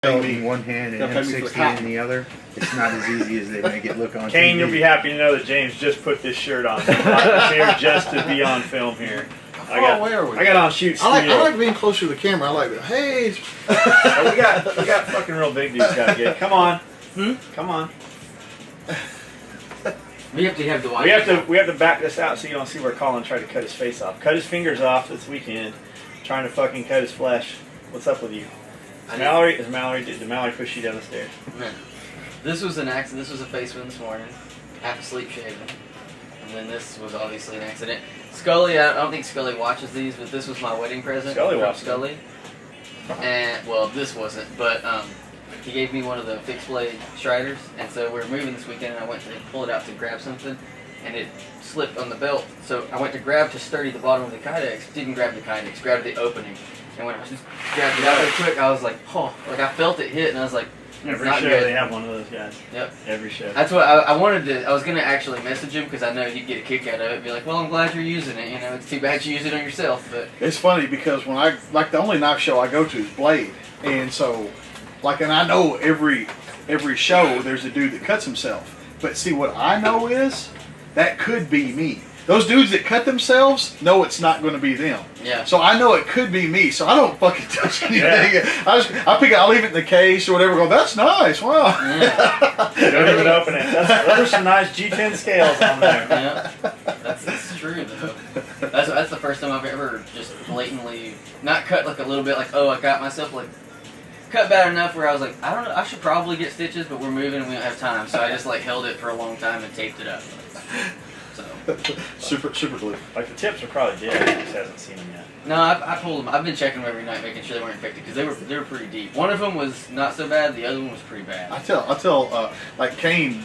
in one hand and M60 in the other. It's not as easy as they make it look on Kane, TV. you'll be happy to know that James just put this shirt on. I'm here just to be on film here. I got on shoot studio. I like being closer to the camera. I like that. Hey, we got fucking real big dudes got to get. Come on, come on. We have to have the watch. We have to back this out so you don't see where Colin tried to cut his face off. Cut his fingers off this weekend, trying to fucking cut his flesh. What's up with you? Did Mallory push you down the stairs? No. This was an accident. This was a face wound this morning. Half asleep shaving. And then this was obviously an accident. Scully, I don't think Scully watches these, but this was my wedding present. Scully from watches Scully. And, well, this wasn't, but he gave me one of the fixed blade Striders. And so we were moving this weekend, and I went to pull it out to grab something, and it slipped on the belt. So I went to grab to sturdy the bottom of the Kydex. Didn't grab the Kydex, grabbed the opening. And when I just grabbed it out there quick, I was like, oh, like I felt it hit, and I was like, Every not show good. they have one of those guys. Yep. Every show. That's what I wanted to. I was gonna actually message him because I know he'd get a kick out of it. Be like, well, I'm glad you're using it. You know, it's too bad you use it on yourself. But it's funny because when the only knife show I go to is Blade, and so and I know every show there's a dude that cuts himself. But see, what I know is that could be me. Those dudes that cut themselves know it's not going to be them. Yeah. So I know it could be me. So I don't fucking touch anything. Yeah. I'll leave it in the case or whatever. Go, that's nice. Wow. yeah, Don't even open it. Those are some nice G10 scales on there. yeah. That's true though. That's the first time I've ever just blatantly not cut like a little bit. Like, oh, I got myself like cut bad enough where I was like, I don't know. I should probably get stitches, but we're moving and we don't have time. So I just like held it for a long time and taped it up. So. super glue. Like the tips are probably dead. He just hasn't seen them yet. No, I pulled them. I've been checking them every night, making sure they weren't infected because they were pretty deep. One of them was not so bad. The other one was pretty bad. I tell like Kane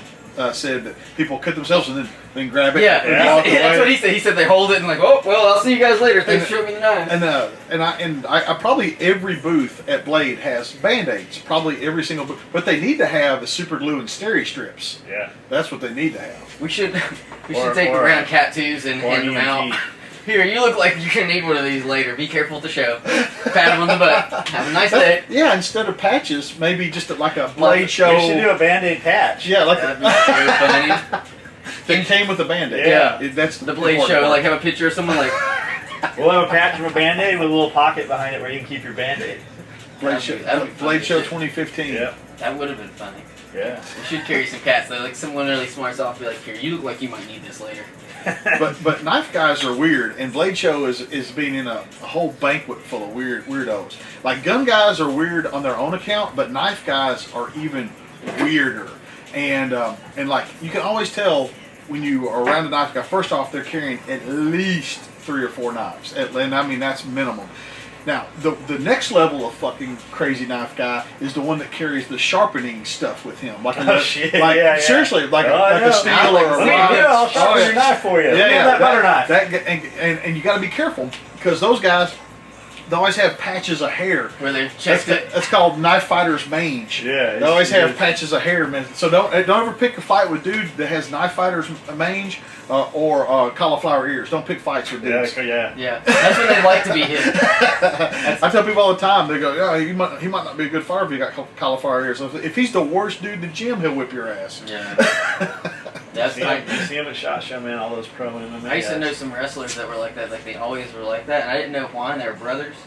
said that people cut themselves and then grab it. Yeah, and walk away. That's what he said. He said they hold it and like, oh well, I'll see you guys later. Thanks for showing me the knife. And I probably every booth at Blade has Band-Aids. Probably every single booth. What they need to have is super glue and steri strips. Yeah. That's what they need to have. We should take around cat twos and hand them out. Here, you look like you're gonna need one of these later. Be careful at the show. Pat him on the butt. Have a nice day. Yeah, instead of patches, maybe just like a Blade show. You should do a Band-Aid patch. Yeah, like that'd be so funny. It came with a Band-Aid. Yeah. That's the Blade show. Part. Like have a picture of someone like. We'll have a patch of a Band-Aid with a little pocket behind it where you can keep your Band-Aid. Blade show 2015. Yeah. That would have been funny. Yeah. We should carry some cats though. Like someone really smarts off, be like, here, you look like you might need this later. but knife guys are weird, and Blade Show is being in a whole banquet full of weirdos. Like gun guys are weird on their own account, but knife guys are even weirder. And like you can always tell when you are around a knife guy. First off, they're carrying at least 3 or 4 knives, and I mean that's minimum. Now, the next level of fucking crazy knife guy is the one that carries the sharpening stuff with him. Like, seriously, like a steel or a rod. Yeah, I'll sharpen your knife for you. Yeah, that butter knife. And you got to be careful because those guys, they always have patches of hair. Where they checked it. That's called knife fighter's mange. Yeah. They always have patches of hair, man. So don't ever pick a fight with dude that has knife fighter's mange or cauliflower ears. Don't pick fights with dudes. Yeah. That's when they like to be hit. I tell people all the time, they go, yeah, he might not be a good fighter if you got cauliflower ears. So if he's the worst dude in the gym, he'll whip your ass. Yeah. You see him at SHOT Show, man, all those pro MMA I used to know some wrestlers that were like that. Like they always were like that. And I didn't know why. And they were brothers.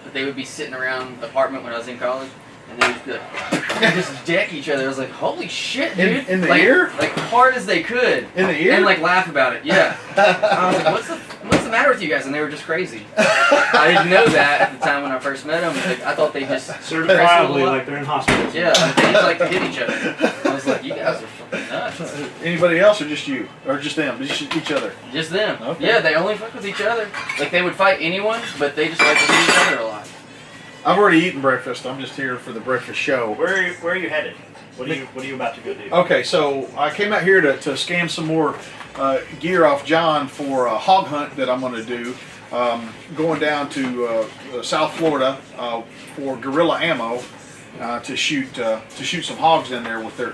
But they would be sitting around the apartment when I was in college. And they would be like, they just deck each other. I was like, holy shit, dude. In the ear? Like hard as they could. In the ear? And like laugh about it, yeah. I was like, what's the matter with you guys? And they were just crazy. I didn't know that at the time when I first met them. Like, I thought they just certifiably like they're in hospitals. Yeah, like they just like to hit each other. I was like, you guys are fucking nuts. Anybody else or just you? Or just them? Just each other? Just them. Okay. Yeah, they only fuck with each other. Like they would fight anyone, but they just like to hit each other a lot. I've already eaten breakfast. I'm just here for the breakfast show. Where are you headed? What are you about to go do? Okay, so I came out here to scam some more gear off John for a hog hunt that I'm going to do. Going down to South Florida for guerrilla ammo to shoot some hogs in there with their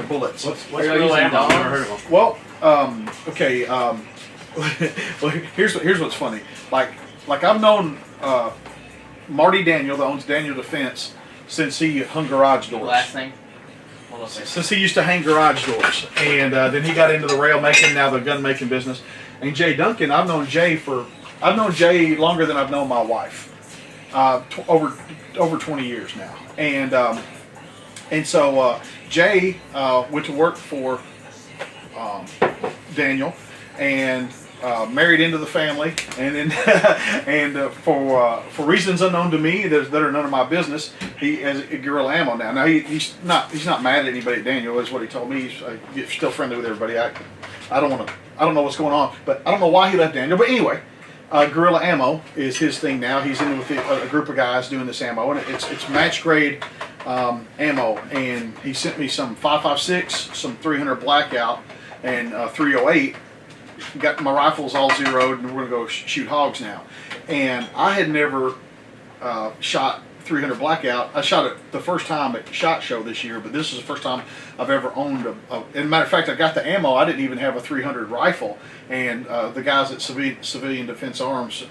bullets. What's guerrilla ammo? I've never heard of them. Well, okay. Well, here's what's funny. Like I've known Marty Daniel, that owns Daniel Defense, since he hung garage doors. Last thing. Hold on a second. Since he used to hang garage doors, and then he got into the rail making, now the gun making business. And Jay Duncan, I've known Jay longer than I've known my wife, over 20 years now. And so Jay went to work for Daniel, and married into the family, and then and for reasons unknown to me that are none of my business, he has Guerrilla Ammo now. Now he's not mad at anybody at Daniel, is what he told me. He's still friendly with everybody. I don't know what's going on, but I don't know why he left Daniel. But anyway, Guerrilla Ammo is his thing now. He's in with a group of guys doing this ammo, and it's match grade ammo. And he sent me some 5.56, some 300 Blackout, and 308. Got my rifles all zeroed, and we're gonna go shoot hogs now. And I had never shot 300 Blackout. I shot it the first time at SHOT Show this year, but this is the first time I've ever owned as a matter of fact, I got the ammo. I didn't even have a 300 rifle, and the guys at Civilian Defense Arms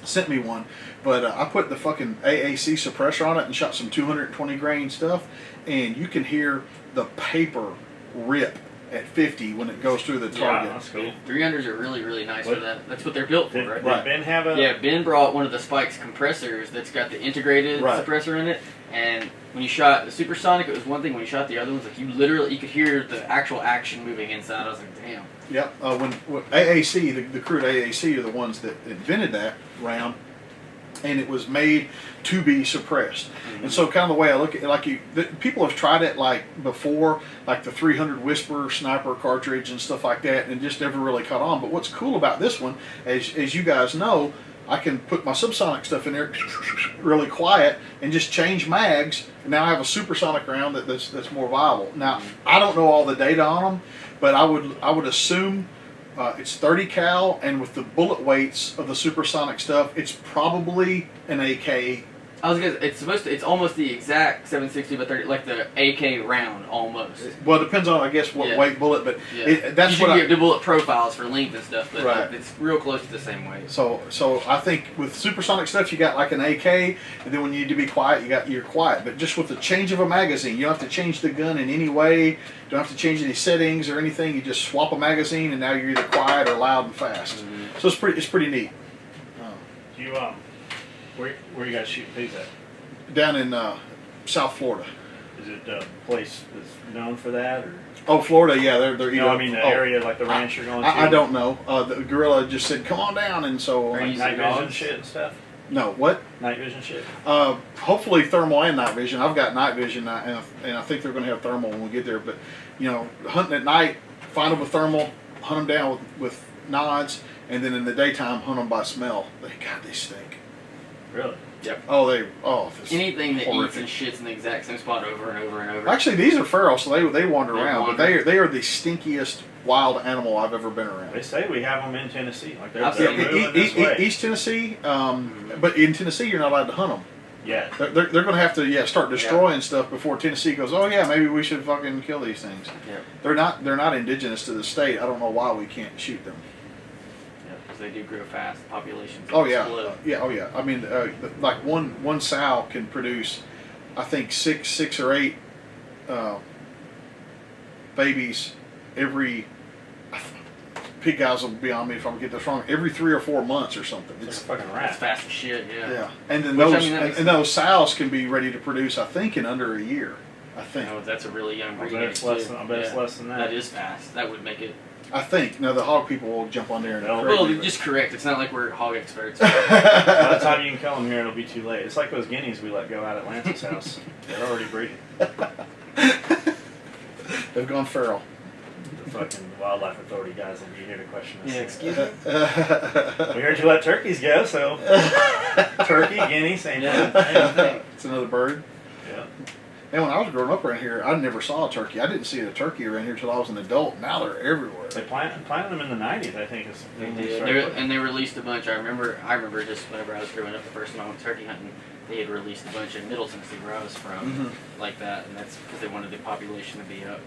sent me one. But I put the fucking AAC suppressor on it and shot some 220 grain stuff, and you can hear the paper rip at 50 when it goes through the target. Yeah, that's cool. 300s are really, really nice for that. That's what they're built for, right? Did Ben have a... Yeah, Ben brought one of the Spikes compressors that's got the integrated suppressor in it, and when you shot the Supersonic, it was one thing. When you shot the other ones, like you could hear the actual action moving inside. I was like, damn. Yep. When AAC, the crew at AAC are the ones that invented that round, and it was made to be suppressed. Mm-hmm. And so kind of the way I look at it, people have tried it like before, like the 300 Whisper sniper cartridge and stuff like that, and just never really caught on. But what's cool about this one, as you guys know, I can put my subsonic stuff in there really quiet and just change mags, and now I have a supersonic round that's more viable. Now, I don't know all the data on them, but I would assume it's 30 cal, and with the bullet weights of the supersonic stuff, it's probably an AK. I was gonna. It's almost the exact 760 by 30, like the AK round almost. Well, it depends on, I guess, what weight bullet, but that's what the bullet profiles for length and stuff, but it's real close to the same weight. So I think with supersonic stuff, you got like an AK, and then when you need to be quiet, you're quiet. But just with the change of a magazine, you don't have to change the gun in any way. You don't have to change any settings or anything. You just swap a magazine, and now you're either quiet or loud and fast. Mm-hmm. So it's pretty neat. Do you Where you guys shooting pigs at? Down in South Florida. Is it a place that's known for that, or? Oh, Florida, yeah, they're No, I mean the area, like the ranch you're going to. I don't know. The gorilla just said, "Come on down," and so. Like night vision shit and stuff. No, what? Night vision shit. Hopefully thermal and night vision. I've got night vision, and I think they're going to have thermal when we get there. But hunting at night, find them with thermal, hunt them down with nods, and then in the daytime, hunt them by smell. They stink. Really? Yep. Anything that eats and shits in the exact same spot over and over and over. Actually, these are feral, so they wander around, but they are the stinkiest wild animal I've ever been around. They say we have them in Tennessee, like they're moving this way. East Tennessee, but in Tennessee you're not allowed to hunt them. Yeah. They're going to have to start destroying stuff before Tennessee goes, oh yeah, maybe we should fucking kill these things. Yeah. They're not indigenous to the state. I don't know why we can't shoot them. They do grow fast. Populations. Explode. I mean, like one sow can produce, I think six or eight babies every. Pig guys will be on me if I get this wrong. Every 3 or 4 months or something. It's like a fucking rat. It's fast as shit. Yeah. Yeah, and then those sows can be ready to produce, I think, in under a year. I think. No, that's a really young breed. I bet it's less than that. That is fast. That would make it. I think. Now, the hog people will jump on there and well, just correct. It's not like we're hog experts. By the time you can kill them here, it'll be too late. It's like those guineas we let go out at Lance's house. They're already breeding. They've gone feral. The fucking wildlife authority guys will be here to question us. Yeah, excuse me? We heard you let turkeys go, so... Turkey, guinea, same thing. It's another bird. Yeah. And when I was growing up around here, I never saw a turkey. I didn't see a turkey around here until I was an adult. Now they're everywhere. They planted them in the 90s, I think. And they released a bunch. I remember just whenever I was growing up, the first time I went turkey hunting, they had released a bunch in Middle Tennessee, where I was from, like that, and that's because they wanted the population to be up.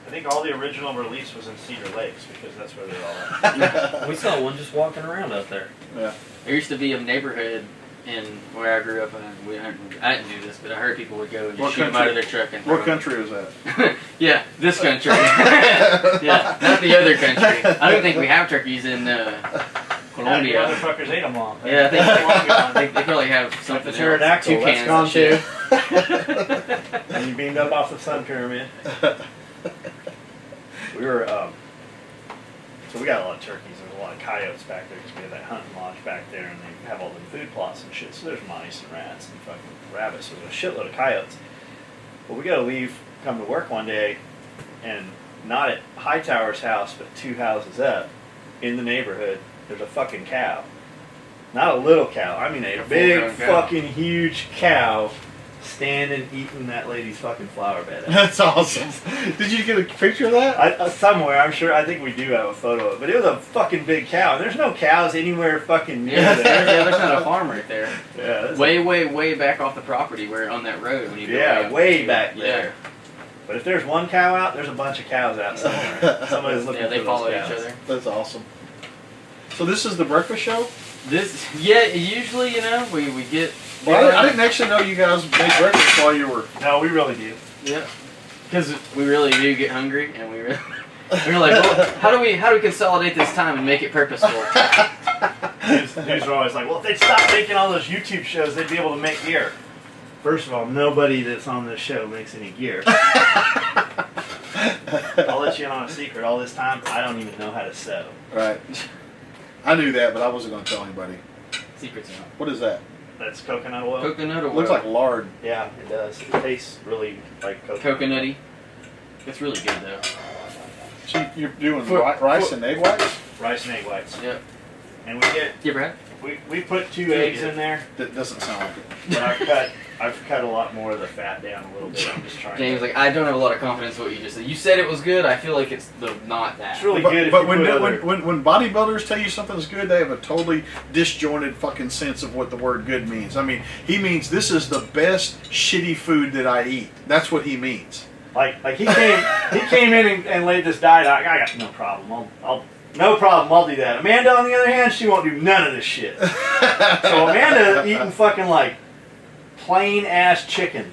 I think all the original release was in Cedar Lakes, because that's where they're all at. We saw one just walking around out there. Yeah. There used to be a neighborhood in where I grew up, I didn't do this, but I heard people would go and What just shoot them country? out of their truck. And What country is that? Yeah, this country. Yeah, not the other country. I don't think we have turkeys in Colombia. Yeah, you motherfuckers ate them all. Yeah, I think they probably have something The pterodactyl, else. that's Toucans gone and shit. too. And you beamed up off the sun pyramid. We were, so we got a lot of turkeys. There's a lot of coyotes back there because we have that hunting lodge back there, and they have all the food plots and shit. So there's mice and rats and fucking rabbits. So there's a shitload of coyotes. But we got to leave, come to work one day, and not at Hightower's house, but 2 houses up in the neighborhood, there's a fucking cow. Not a little cow. I mean a big full-grown cow. fucking huge cow standing eating that lady's fucking flower bed. That's awesome. Did you get a picture of that? Somewhere, I'm sure. I think we do have a photo of it, but it was a fucking big cow. And there's no cows anywhere fucking near Yeah, there. there's not a farm right there. Yeah, that's Way back off the property where on that road when you go way up. back Yeah. there. But if there's one cow out, there's a bunch of cows out somewhere. Somebody's looking Yeah, they for follow those each cows. other. That's awesome. So this is the breakfast show? Yeah, usually, you know, we get. Well, I didn't actually know you guys made breakfast while you were... No, we really do. Yeah. Because we really do get hungry, and we're like, well, how do we consolidate this time and make it purposeful? Dudes are always like, well, if they'd stop making all those YouTube shows, they'd be able to make gear. First of all, nobody that's on this show makes any gear. I'll let you in on a secret. All this time, I don't even know how to sew. Right. I knew that, but I wasn't going to tell anybody. Secrets out. What is that? That's coconut oil. Coconut oil. Looks like lard. Yeah, it does. It tastes really like coconut. Coconutty. It's really good though. So you're doing For- rice and egg whites? Rice and egg whites. Yep. And we get You ever had? we put 2 eggs in there, That doesn't sound like it. but I've cut a lot more of the fat down a little bit. I'm just trying. James, to, like, I don't have a lot of confidence in what you just said. You said it was good. I feel like it's not that. it's really But, good. If but you when, put other, when bodybuilders tell you something's good, they have a totally disjointed fucking sense of what the word good means. I mean, he means this is the best shitty food that I eat. That's what he means. like he came in and laid this diet out. I got no problem. No problem. I'll do that. Amanda, on the other hand, she won't do none of this shit. So Amanda eating fucking like plain ass chicken.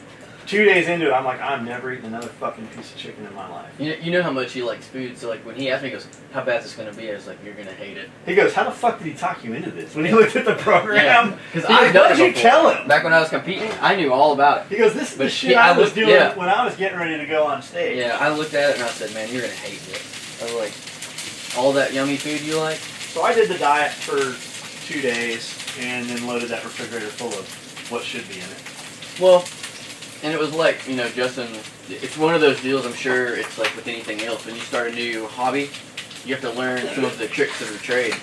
2 days into it, I'm like, I'm never eating another fucking piece of chicken in my life. You know how much he likes food, so like when he asked me, he goes, "How bad is this gonna be?" I was like, "You're gonna hate it." He goes, how the fuck did he talk you into this? When he looked at the program, because what did you tell him? Back when I was competing, I knew all about it. He goes, this is the But shit yeah, I I was looked- doing yeah. when I was getting ready to go on stage. Yeah, I looked at it and I said, "Man, you're gonna hate this." I was like, "All that yummy food you like?" So I did the diet for 2 days and then loaded that refrigerator full of what should be in it. Well, and it was like, you know, Justin, it's one of those deals, I'm sure it's like with anything else. When you start a new hobby, you have to learn some of the tricks of the trade.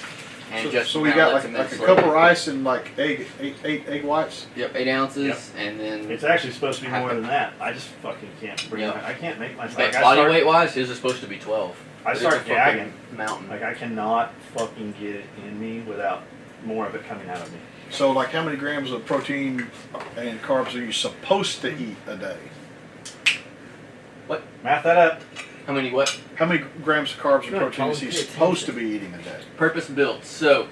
And So we got like a cup of rice and like eight egg whites. Yep, 8 ounces, Yep. and then It's actually supposed to be more than that. I just fucking can't bring Yeah. it. I can't make myself. like, Like, body weight wise, his is supposed to be 12. I But start it's a fucking gagging. mountain. Like I cannot fucking get it in me without more of it coming out of me. So like how many grams of protein and carbs are you supposed to eat a day? Math that up. How many what? How many grams of carbs and Good, protein is he probably supposed to be eating a day? Purpose built. So,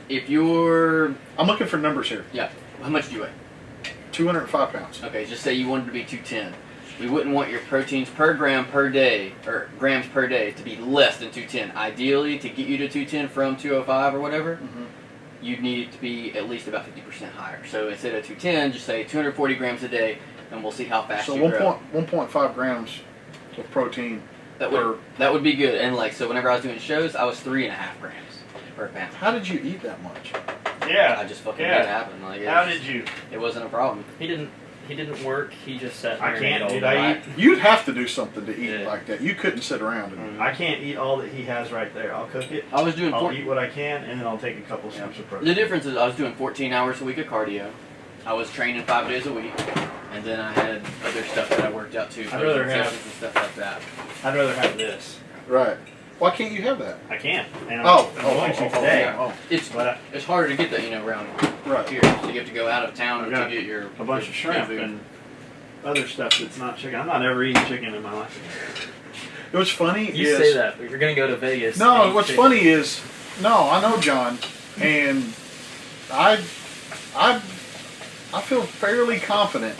if you're, I'm looking for numbers here. how much do you weigh? 205 pounds. Okay, just say you wanted to be 210. We wouldn't want your proteins per gram per day, or grams per day, to be less than 210. Ideally, to get you to 210 from 205 or whatever, you'd need it to be at least about 50% higher. So instead of 210, just say 240 grams a day, and we'll see how fast So you grow. 1.5 grams of protein That per. would be good. And like, so whenever I was doing shows, I was 3.5 grams per pound. How did you eat that much? Yeah. I just fucking Yeah. made it happen. Like, How did you? It wasn't a problem. He didn't work. He just sat there I and can't, ate all dude. the I night. eat. You'd have to do something to eat Yeah. like that. You couldn't sit around and. I can't eat all that he has right there. I'll cook it. I was doing I'll eat what I can, and then I'll take a couple scoops of protein. The difference is I was doing 14 hours a week of cardio. I was training 5 days a week, and then I had other stuff that I worked out too, I'd rather protein have- sessions and stuff like that. I'd rather have this. Right. Why can't you have that? I can't. And I'm Oh, going to today. oh, It's But it's harder to get that, you know, around right. here. So you have to go out of town I've to got get your a bunch your of shrimp food. and other stuff that's not chicken. I'm not ever eating chicken in my life. What's funny You is say that, but you're gonna go to Vegas. no. and What's eat funny is no. I know John, and I I feel fairly confident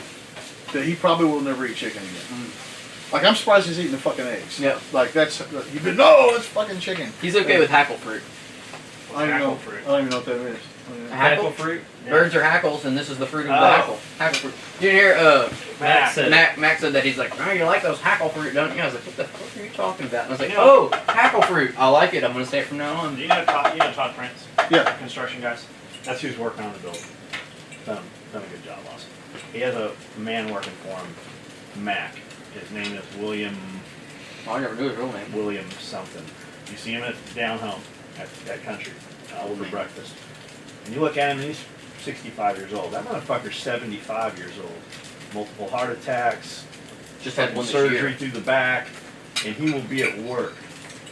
that he probably will never eat chicken again. Like, I'm surprised he's eating the fucking eggs. Yep. Like, that's, you've been, no, it's fucking chicken. He's okay with hackle fruit. I don't Hackle fruit. even know what that is. Hackle fruit. Yeah. Birds are hackles, and this is the fruit of the Oh. hackle. Hackle fruit. You didn't hear, Max said. Mac said that. He's like, oh, you like those hackle fruit, don't you? I was like, what the fuck are you talking about? And I was like, Yeah. oh, hackle fruit. I like it. I'm going to say it from now on. Do you know Todd Prince? Yeah. Construction guys. That's who's working on the building. Done a good job, Austin. He has a man working for him, Mac. His name is William I never knew his real name. something. You see him down home at Country over breakfast, and you look at him, and he's 65 years old. That motherfucker's 75 years old. Multiple heart attacks, Just had one this surgery year. through the back, and he will be at work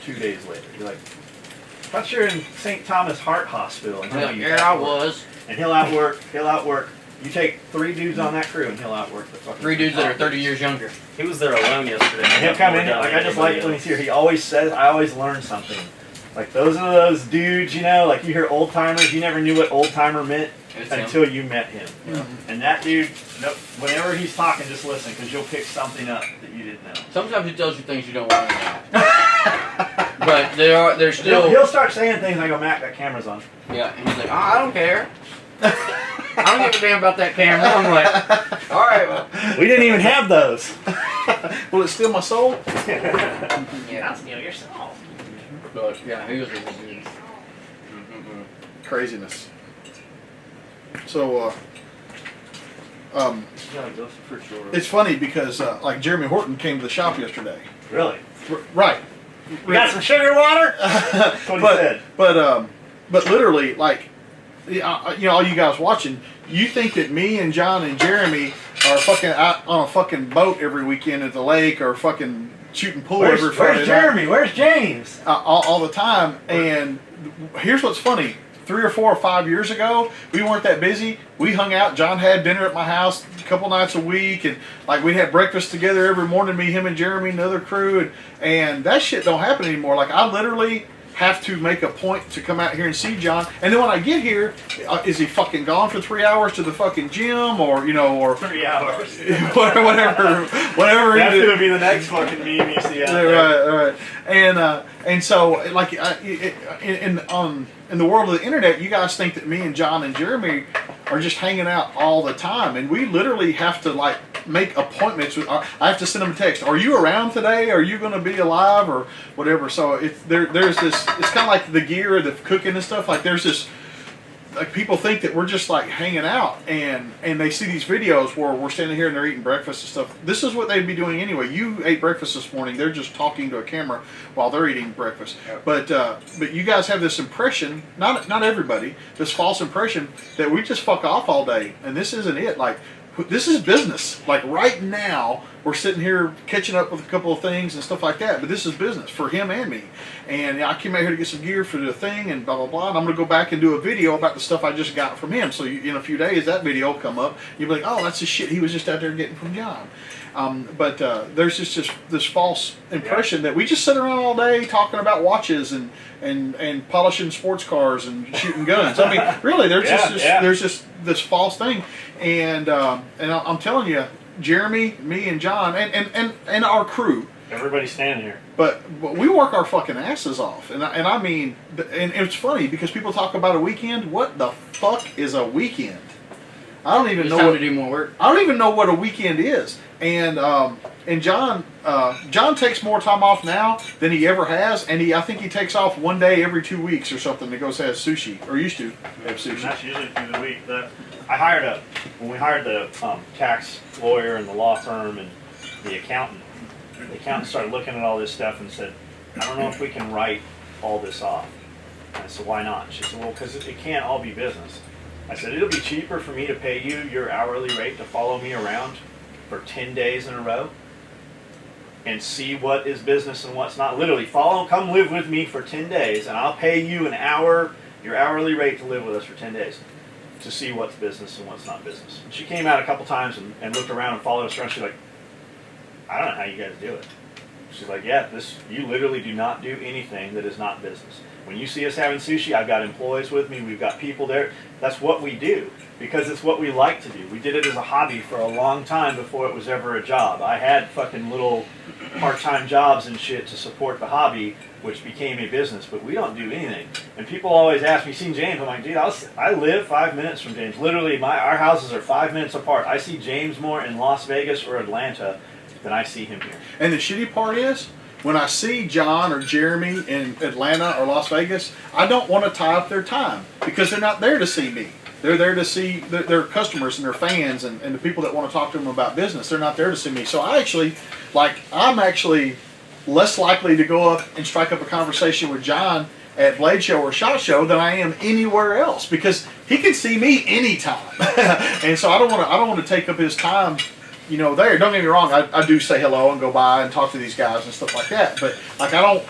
2 days later. You're like, I thought you're in St. Thomas Heart Hospital. And I'm he'll like, be yeah, at I work. was. And he'll outwork. You take 3 dudes on that crew, and he'll outwork the fucking 3 dudes that are top 30 years younger. He was there alone yesterday. And he'll come in, like, I just like when he's here. He always says, I always learn something. Like, those are those dudes, you know, like you hear old timers, you never knew what old timer meant It's him. until you met him. Yeah. And that dude, nope, whenever he's talking, just listen, because you'll pick something up that you didn't know. Sometimes he tells you things you don't want to know. But they're still. He'll start saying things, and I go, Mac, that camera's on. Yeah, and he's like, oh, I don't care. I don't give a damn about that camera. I'm like, all right, well. We didn't even have those. Will it steal my soul? Yeah. steal your soul. But yeah, he was a good dude. Craziness. So, Yeah, those for sure. it's funny because, like, Jeremy Horton came to the shop yesterday. Really? Right. You got some sugar water? That's what he said. But literally, like, you know, all you guys watching, you think that me and John and Jeremy are fucking out on a fucking boat every weekend at the lake or fucking shooting pool every Friday Where's night. Jeremy? Where's James? All the time. And here's what's funny. 3 or 4 or 5 years ago, we weren't that busy. We hung out. John had dinner at my house a couple nights a week, and like we had breakfast together every morning. Me, him, and Jeremy, and the other crew, and that shit don't happen anymore. Like, I literally have to make a point to come out here and see John, and then when I get here, is he fucking gone for 3 hours to the fucking gym, or you know, or 3 hours. whatever. That's he did. gonna be the next fucking meme you see out there. Right. And so like in the world of the internet, you guys think that me and John and Jeremy are just hanging out all the time, and we literally have to like make appointments with. I have to send them a text. Are you around today? Are you going to be alive or whatever? So there's this. It's kind of like the gear, the cooking and stuff. Like there's this. Like people think that we're just like hanging out, and they see these videos where we're standing here and they're eating breakfast and stuff. This is what they'd be doing anyway. You ate breakfast this morning. They're just talking to a camera while they're eating breakfast. Yep. But you guys have this impression, not everybody, this false impression that we just fuck off all day, and this isn't it. Like this is business. Like right now, we're sitting here catching up with a couple of things and stuff like that. But this is business for him and me. And I came out here to get some gear for the thing and blah, blah, blah. And I'm going to go back and do a video about the stuff I just got from him. So in a few days, that video will come up. You'll be like, oh, that's the shit he was just out there getting from John. But there's just this false impression that we just sit around all day talking about watches and polishing sports cars and shooting guns. I mean, really, there's just this false thing. And I'm telling you, Jeremy, me, and John, and our crew. Everybody's standing here. But we work our fucking asses off, and I mean, and it's funny because people talk about a weekend. What the fuck is a weekend? I don't even know time what to do more work. I don't even know what a weekend is. And John takes more time off now than he ever has, and I think he takes off 1 day every 2 weeks or something to go have sushi, or used to have And sushi. that's usually through the week. When we hired the tax lawyer and the law firm and the accountant started looking at all this stuff and said, I don't know if we can write all this off. And I said, why not? She said, well, because it can't all be business. I said, it'll be cheaper for me to pay you your hourly rate to follow me around for 10 days in a row and see what is business and what's not. Literally, come live with me for 10 days, and I'll pay you your hourly rate to live with us for 10 days to see what's business and what's not business. And she came out a couple times and looked around and followed us around. She's like, I don't know how you guys do it. She's like, yeah, you literally do not do anything that is not business. When you see us having sushi, I've got employees with me, we've got people there. That's what we do because it's what we like to do. We did it as a hobby for a long time before it was ever a job. I had fucking little part-time jobs and shit to support the hobby, which became a business, but we don't do anything. And people always ask me, seen James? I'm like, dude, I live 5 minutes from James. Literally, our houses are 5 minutes apart. I see James more in Las Vegas or Atlanta than I see him here. And the shitty part is, when I see John or Jeremy in Atlanta or Las Vegas, I don't want to tie up their time because they're not there to see me. They're there to see their customers and their fans and the people that want to talk to them about business. They're not there to see me. So I'm actually less likely to go up and strike up a conversation with John at Blade Show or SHOT Show than I am anywhere else because he can see me anytime. And so I don't want to take up his time. There. Don't get me wrong. I do say hello and go by and talk to these guys and stuff like that. But like I don't,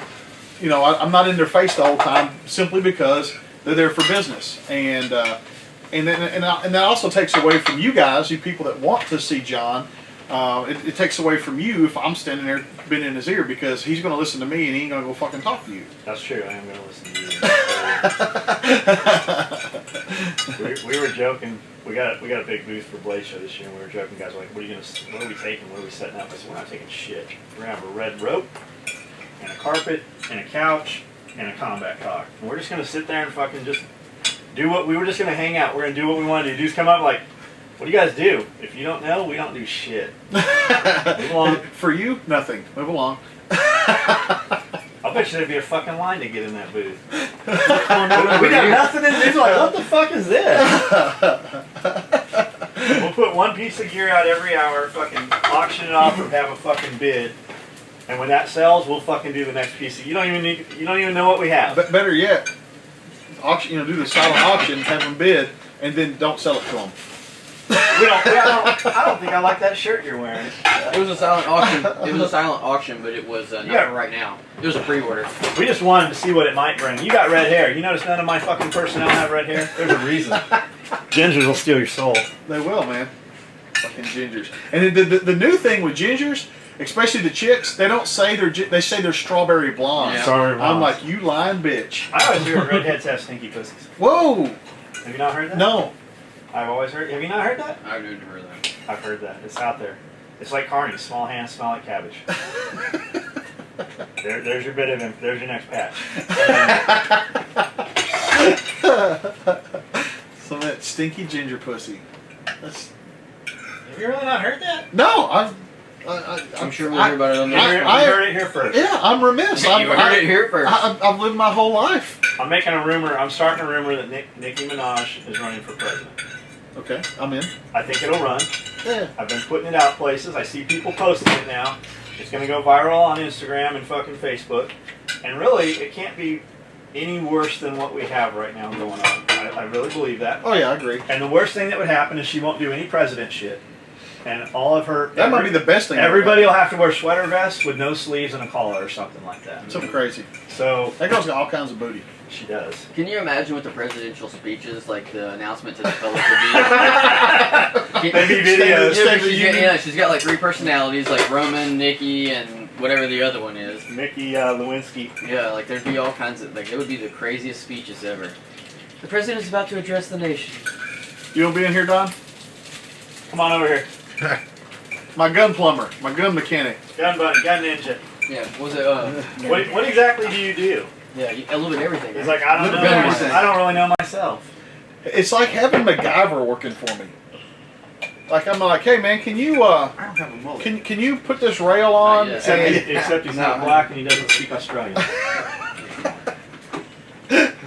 I'm not in their face the whole time simply because they're there for business. And that also takes away from you guys, you people that want to see John. It takes away from you if I'm standing there bending in his ear because he's going to listen to me and he ain't going to go fucking talk to you. That's true. I am going to listen to you. We were joking. We got a big booth for Blade Show this year, and we were joking. Guys were like, what are we taking? What are we setting up? I said, we're not taking shit. We're going to have a red rope and a carpet and a couch and a combat car. And we're just going to sit there and fucking just do what we were just going to hang out. We're going to do what we want to do. Dudes come up like, what do you guys do? If you don't know, we don't do shit. Move along. For you, nothing. Move along. I'll bet you there'd be a fucking line to get in that booth. We got nothing in there. Like, what the fuck is this? We'll put one piece of gear out every hour, fucking auction it off or have a fucking bid. And when that sells, we'll fucking do the next piece. You don't even know what we have. But better yet, auction. Do the silent auction, have them bid, and then don't sell it to them. I don't think I like that shirt you're wearing. It was a silent auction. It was a silent auction, but it was not for right now. It was a pre-order. We just wanted to see what it might bring. You got red hair. You notice none of my fucking personnel have red hair? There's a reason. Gingers will steal your soul. They will, man. Fucking gingers. And the new thing with gingers, especially the chicks, they say they're strawberry blonde. Yeah. Strawberry blonde. I'm like, you lying bitch. I always hear redheads have stinky pussies. Whoa. Have you not heard that? No. I've always heard. Have you not heard that? I've never heard that. I've heard that. It's out there. It's like Carney. Small hands smell like cabbage. There's your bit of him. There's your next patch. Some of that stinky ginger pussy. Have you really not heard that? No, I'm sure we'll hear about it on the You heard it here first. Yeah, I'm remiss. You heard it here first. I've lived my whole life. I'm making a rumor. I'm starting a rumor that Nicki Minaj is running for president. Okay, I'm in. I think it'll run. Yeah. I've been putting it out places. I see people posting it now. It's going to go viral on Instagram and fucking Facebook. And really, it can't be any worse than what we have right now going on. I really believe that. Oh yeah, I agree. And the worst thing that would happen is she won't do any president shit. And all of her... That might be the best thing. Everybody will have to wear sweater vests with no sleeves and a collar or something like that. Something crazy. So... That girl's got all kinds of booty. She does. Can you imagine what the presidential speeches, like the announcement to the public would be? They'd be videos. She's got like 3 personalities, like Roman, Nikki, and whatever the other one is. Mickey Lewinsky. Yeah, like there'd be all kinds of, like it would be the craziest speeches ever. The president is about to address the nation. You want to be in here, Don? Come on over here. My gun plumber, my gun mechanic. Gun buddy, gun ninja. Yeah, was it, What exactly do you do? Yeah, a little bit everything. He's like, I don't know. I don't really know myself. It's like having MacGyver working for me. Like I'm like, hey man, can you I don't have a mullet. can you put this rail on? Yeah. Except he's not black and he doesn't speak Australian.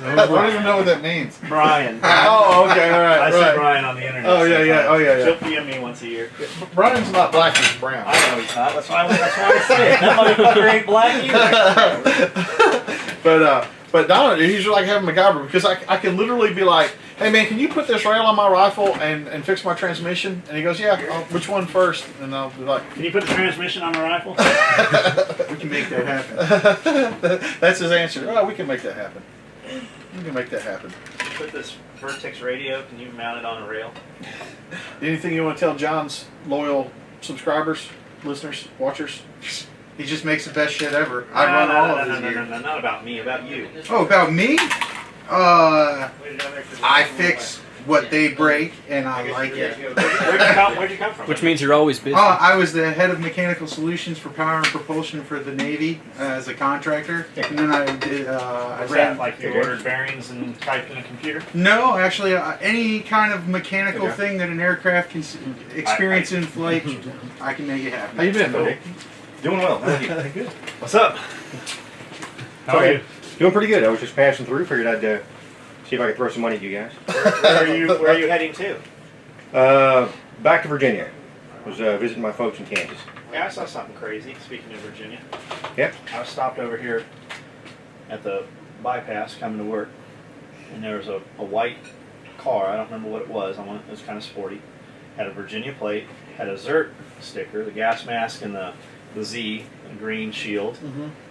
I don't even know what that means. Brian. Oh, okay, all right. I see right. Brian on the internet. Oh yeah, yeah, oh yeah, She'll yeah. PM me once a year. Brian's not black, he's brown. I know he's not. That's why I say it. That motherfucker ain't black either. But Donna, he's like having MacGyver because I can literally be like, hey man, can you put this rail on my rifle and fix my transmission? And he goes, yeah, which one first? And I'll be like, Can you put the transmission on my rifle? We can make that happen. that's his answer. Oh, we can make that happen. We can make that happen. Can you put this Vertex radio, can you mount it on a rail? Anything you want to tell John's loyal subscribers, listeners, watchers? He just makes the best shit ever. I run all of his gear. No, not about me, about you. Oh, about me? I fix what they break, and I like it. Where'd you come from? Which means you're always busy. I was the head of mechanical solutions for power and propulsion for the Navy as a contractor, and then I did. I Was ran that like you ordered bearings and typed in a computer? No, actually, any kind of mechanical thing that an aircraft can experience in flight, I can make it happen. How you been, buddy? Doing well. How are you? Good. What's up? How are Okay. you? Doing pretty good. I was just passing through. Figured I'd see if I could throw some money at you guys. Where are you heading to? Back to Virginia. Was visiting my folks in Kansas. Yeah, I saw something crazy. Speaking of Virginia, Yep. I was stopped over here at the bypass coming to work, and there was a white car. I don't remember what it was. It was kind of sporty. Had a Virginia plate. Had a Zert sticker, the gas mask, and the Z, the green shield.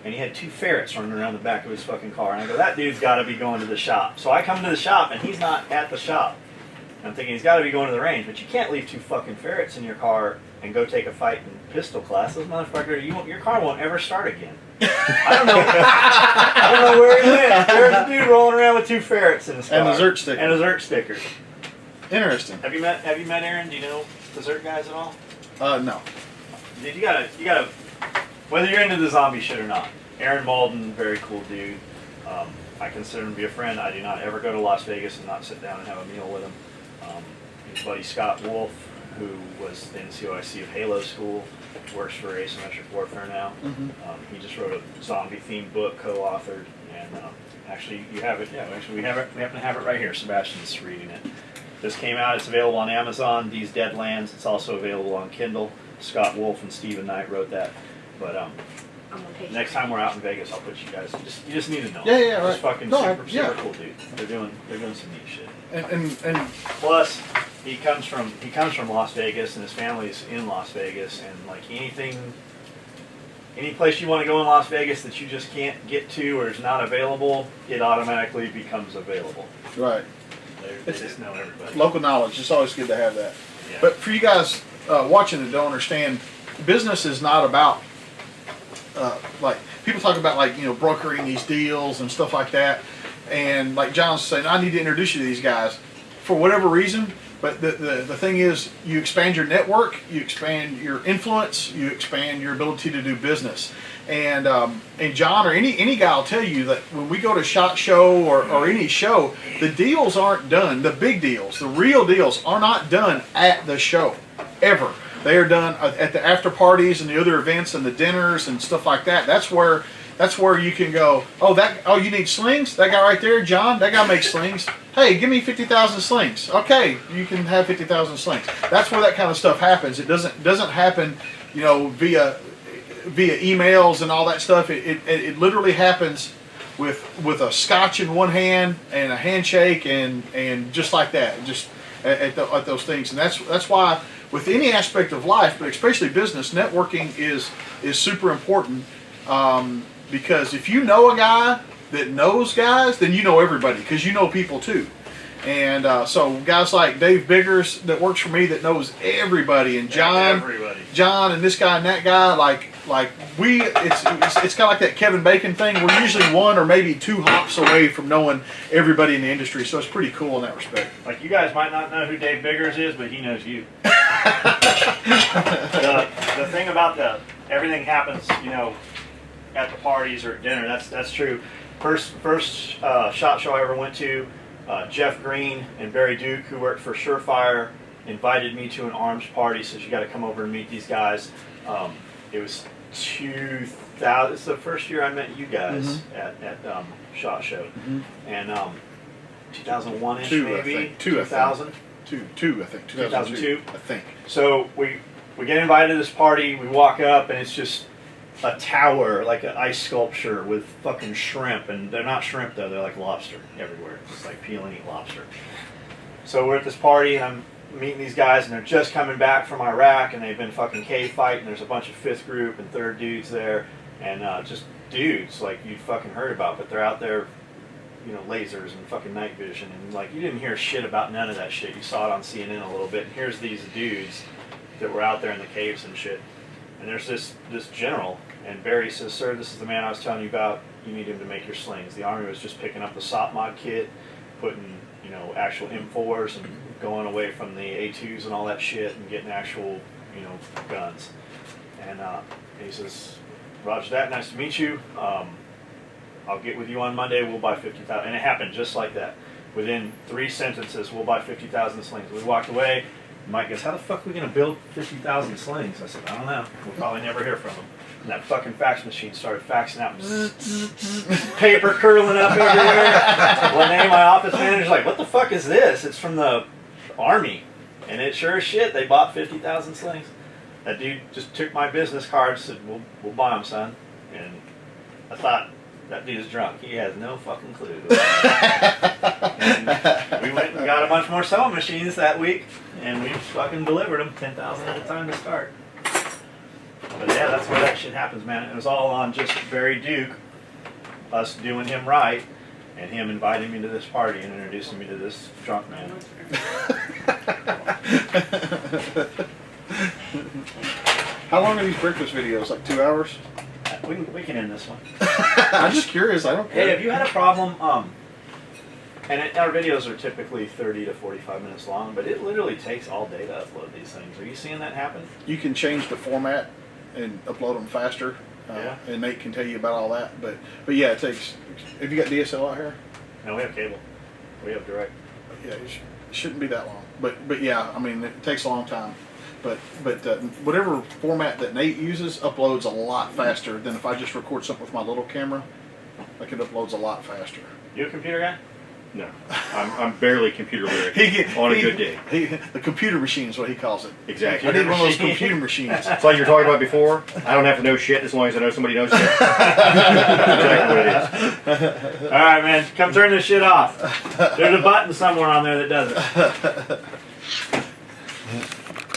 And he had 2 ferrets running around the back of his fucking car. And I go, that dude's got to be going to the shop. So I come to the shop, and he's not at the shop. And I'm thinking he's got to be going to the range, but you can't leave 2 fucking ferrets in your car and go take a fight in pistol class. Those motherfuckers, your car won't ever start again. I don't know. I don't know where he went. There's a dude rolling around with 2 ferrets in his car. And a Zert sticker. And a Zert sticker. Interesting. Have you met Aaron? Do you know the Zert guys at all? No. Dude, you gotta, whether you're into the zombie shit or not, Aaron Malden, very cool dude. I consider him to be a friend. I do not ever go to Las Vegas and not sit down and have a meal with him. His buddy Scott Wolf, who was the NCOIC of Halo School, works for Asymmetric Warfare now. He just wrote a zombie-themed book, co-authored, and actually, you have it. Yeah, actually, we happen to have it right here. Sebastian's reading it. This came out. It's available on Amazon. These Deadlands. It's also available on Kindle. Scott Wolf and Stephen Knight wrote that. But next time we're out in Vegas, I'll put you guys. You just need to know. Yeah, right. Just fucking super cool dude. They're doing some neat shit. And Plus, he comes from Las Vegas, and his family's in Las Vegas, and like any place you want to go in Las Vegas that you just can't get to or is not available, it automatically becomes available. right. They just know everybody. Local knowledge. It's always good to have that. Yeah. But for you guys watching that don't understand, business is not about like people talk about brokering these deals and stuff like that. And like John's saying, I need to introduce you to these guys for whatever reason. But the thing is, you expand your network, you expand your influence, you expand your ability to do business. And John or any guy will tell you that when we go to SHOT Show or any show, the deals aren't done. The big deals, the real deals, are not done at the show ever. They are done at the after parties and the other events and the dinners and stuff like that. That's where you can go. Oh, you need slings? That guy right there, John. That guy makes slings. Hey, give me 50,000 slings. Okay, you can have 50,000 slings. That's where that kind of stuff happens. It doesn't happen, via emails and all that stuff. It literally happens with a scotch in one hand and a handshake and just like that, just at those things. And that's why with any aspect of life, but especially business, networking is super important. Because if you know a guy that knows guys, then you know everybody, because you know people too. And so guys like Dave Biggers that works for me that knows everybody, and John and this guy and that guy, it's kind of like that Kevin Bacon thing. We're usually 1 or maybe 2 hops away from knowing everybody in the industry, so it's pretty cool in that respect. Like, you guys might not know who Dave Biggers is, but he knows you. The thing about everything happens, at the parties or at dinner. That's true. First SHOT Show I ever went to, Jeff Green and Barry Duke, who worked for Surefire, invited me to an arms party. Says you got to come over and meet these guys. It was 2000. It's the first year I met you guys at SHOT Show, and 2001ish maybe. 2000. 2002. I think. So we get invited to this party. We walk up, and it's just a tower, like an ice sculpture with fucking shrimp, and they're not shrimp though, they're like lobster everywhere. It's like peel and eat lobster. So we're at this party, and I'm meeting these guys, and they're just coming back from Iraq, and they've been fucking cave fighting. There's a bunch of 5th group and 3rd dudes there, and just dudes like you fucking heard about, but they're out there, lasers and fucking night vision, and like you didn't hear shit about none of that shit. You saw it on CNN a little bit, and here's these dudes that were out there in the caves and shit. And there's this general, and Barry says, "Sir, this is the man I was telling you about. You need him to make your slings." The Army was just picking up the SOP mod kit, putting, you know, actual M4s and going away from the A2s and all that shit and getting actual, you know, guns. And he says, "Roger that, nice to meet you. I'll get with you on Monday, we'll buy 50,000. And it happened just like that. Within 3 sentences, we'll buy 50,000 slings. We walked away. Mike goes, "How the fuck are we going to build 50,000 slings?" I said, "I don't know. We'll probably never hear from him." And that fucking fax machine started faxing out. Paper curling up everywhere. One day my office manager's like, "What the fuck is this?" It's from the Army. And it sure as shit, they bought 50,000 slings. That dude just took my business card and said, we'll buy them, son. And I thought, that dude's drunk. He has no fucking clue. And we went and got a bunch more sewing machines that week, and we fucking delivered them 10,000 at a time to start. But yeah, that's where that shit happens, man. It was all on just Barry Duke, us doing him right, and him inviting me to this party and introducing me to this drunk man. How long are these breakfast videos? Like 2 hours? We can end this one. I'm just curious. I don't care. Hey, have you had a problem? Our videos are typically 30 to 45 minutes long, but it literally takes all day to upload these things. Are you seeing that happen? You can change the format and upload them faster. Yeah. And Nate can tell you about all that. But yeah, it takes. Have you got DSL out here? No, we have cable. We have direct. Yeah, it shouldn't be that long. But yeah, I mean, it takes a long time. But whatever format that Nate uses uploads a lot faster than if I just record something with my little camera. Like it uploads a lot faster. You a computer guy? No, I'm barely computer literate on a good day. The computer machine is what he calls it. Exactly. I need one of those computer machines. It's like you were talking about before. I don't have to know shit as long as I know somebody knows shit. Exactly what it is. All right, man. Come turn this shit off. There's a button somewhere on there that does it.